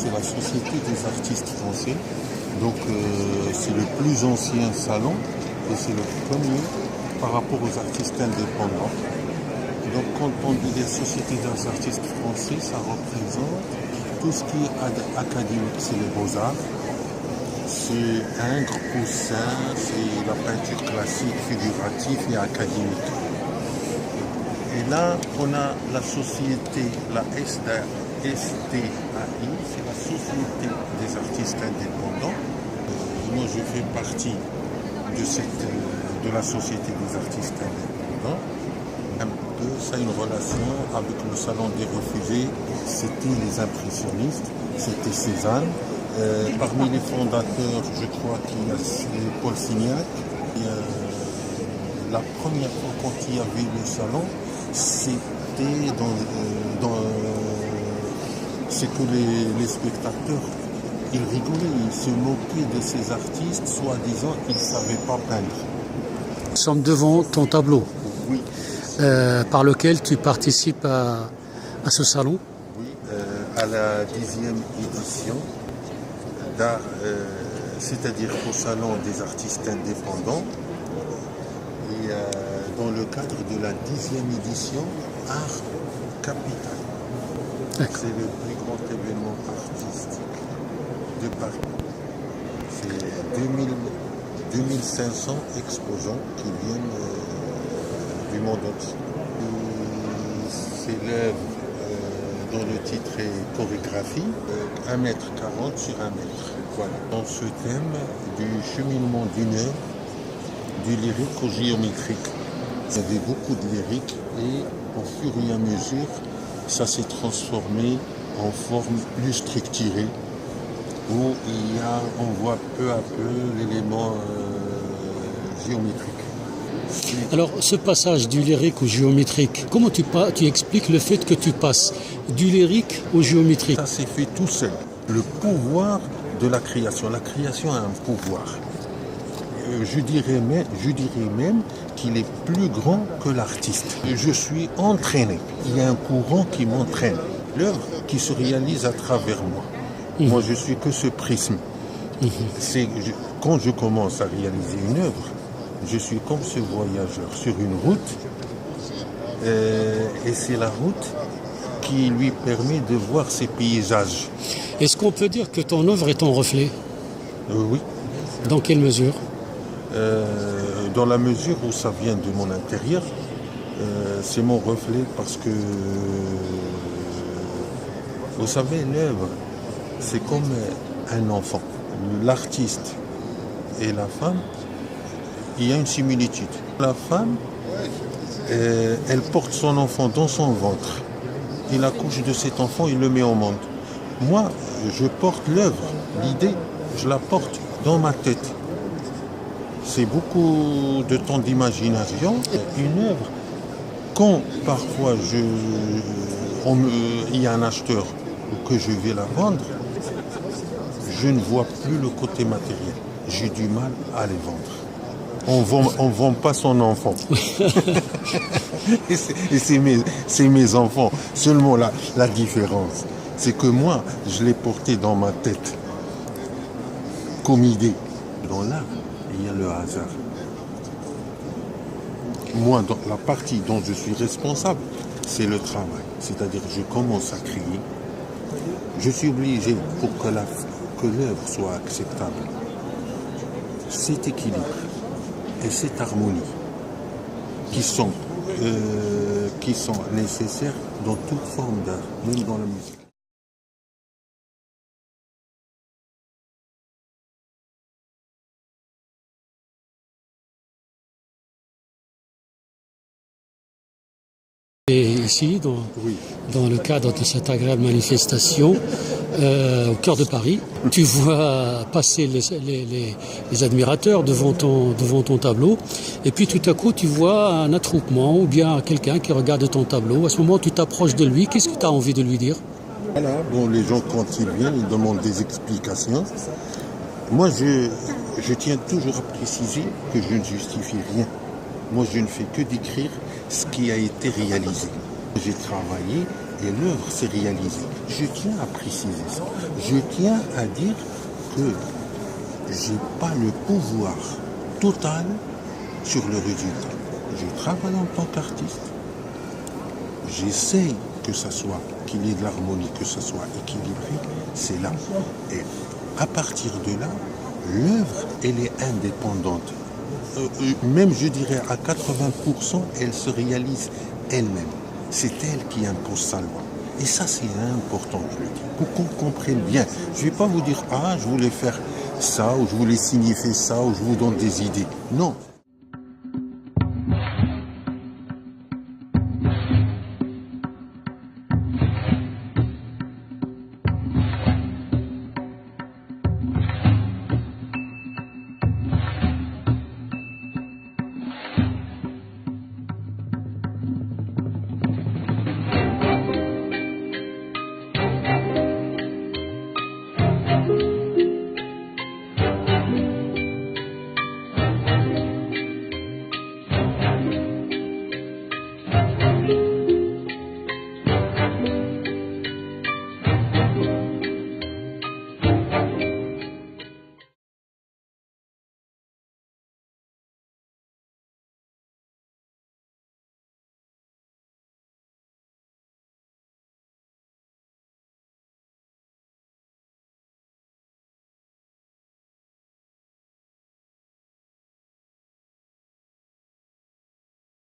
c'est la Société des artistes français. Donc c'est le plus ancien salon et c'est le premier par rapport aux artistes indépendants. Donc quand on dit les sociétés des artistes français, ça représente tout ce qui est académique, c'est les beaux-arts, c'est Ingres, Poussin, c'est la peinture classique, figurative et académique. Et là, on a la société, la STAI, c'est la Société des artistes indépendants. Moi, je fais partie de la Société des artistes indépendants. Un peu, ça a une relation avec le Salon des réfugiés. C'était les impressionnistes, c'était Cézanne. Parmi les fondateurs, je crois qu'il y a Paul Signac. La première fois quand il y avait le salon, c'était c'est que les spectateurs, ils rigolaient, ils se moquaient de ces artistes, soi-disant ils ne savaient pas peindre. Nous sommes devant ton tableau, Oui. par lequel tu participes à ce salon. Oui, à la 10e édition d'art, c'est-à-dire au Salon des artistes indépendants. Et dans le cadre de la 10e édition, Art Capital. C'est le plus grand événement artistique de Paris. C'est 2500 exposants qui viennent du monde entier. C'est l'œuvre dont le titre est chorégraphie, 1,40 m sur 1 mètre. Voilà. Dans ce thème du cheminement d'une œuvre, du lyrique au géométrique. Il y avait beaucoup de lyrique et au fur et à mesure, ça s'est transformé en forme plus structurée où on voit peu à peu l'élément géométrique. Alors, ce passage du lyrique au géométrique, comment tu expliques le fait que tu passes du lyrique au géométrique? Ça s'est fait tout seul. Le pouvoir de la création. La création a un pouvoir. Je dirais même qu'il est plus grand que l'artiste. Je suis entraîné. Il y a un courant qui m'entraîne. L'œuvre qui se réalise à travers moi. Moi, je suis que ce prisme. Quand je commence à réaliser une œuvre, je suis comme ce voyageur sur une route. Et c'est la route qui lui permet de voir ses paysages. Est-ce qu'on peut dire que ton œuvre est ton reflet? Oui. Dans quelle mesure? Dans la mesure où ça vient de mon intérieur, c'est mon reflet parce que, vous savez, l'œuvre, c'est comme un enfant. L'artiste et la femme, il y a une similitude. La femme, elle porte son enfant dans son ventre. Il accouche de cet enfant, il le met au monde. Moi, je porte l'œuvre, l'idée, je la porte dans ma tête. C'est beaucoup de temps d'imagination. Une œuvre, quand parfois il y a un acheteur ou que je vais la vendre, je ne vois plus le côté matériel. J'ai du mal à les vendre. On vend pas son enfant. et c'est mes enfants. Seulement la différence, c'est que moi, je l'ai porté dans ma tête comme idée. Dans l'art, il y a le hasard. Moi, dans la partie dont je suis responsable, c'est le travail. C'est-à-dire que je commence à créer. Je suis obligé, pour que l'œuvre soit acceptable, cet équilibre et cette harmonie qui sont nécessaires dans toute forme d'art, même dans la musique. Et ici, dans le cadre de cette agréable manifestation, au cœur de Paris, tu vois passer les admirateurs devant ton tableau, et puis tout à coup tu vois un attroupement ou bien quelqu'un qui regarde ton tableau. À ce moment, tu t'approches de lui. Qu'est-ce que tu as envie de lui dire? Voilà, bon, les gens quand ils viennent, ils demandent des explications. Moi, je tiens toujours à préciser que je ne justifie rien. Moi, je ne fais que décrire ce qui a été réalisé. J'ai travaillé et l'œuvre s'est réalisée. Je tiens à préciser ça. Je tiens à dire que je n'ai pas le pouvoir total sur le résultat. Je travaille en tant qu'artiste. J'essaye que ça soit, qu'il y ait de l'harmonie, que ça soit équilibré. C'est là. Et à partir de là, l'œuvre, elle est indépendante. Même, je dirais, à 80%, elle se réalise elle-même. C'est elle qui impose sa loi. Et ça, c'est important de le dire, pour qu'on comprenne bien. Je ne vais pas vous dire, je voulais faire ça, ou je voulais signifier ça, ou je vous donne des idées. Non.